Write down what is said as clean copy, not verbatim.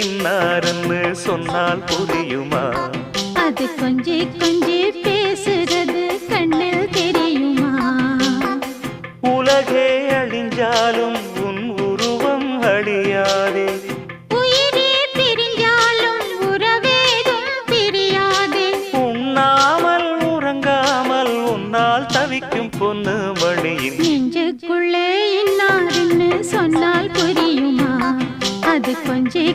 இன்னாருன்னு சொன்னால் புரியுமா? அது கொஞ்சி கொஞ்சி பேசுறது கண்ணில் தெரியுமா? உலகே அழிஞ்சாலும் உன் உருவம் அழியாதே. உயிரே பிரிஞ்சாலும் உறவேதும் பிரியாதே. உண்ணாமல் உறங்காமல் உன்னால் தவிக்கும் பொண்ணு மணியின் நெஞ்சுக்குள்ளே இன்னாருன்னு சொன்னால் புரியுமா? அது கொஞ்சி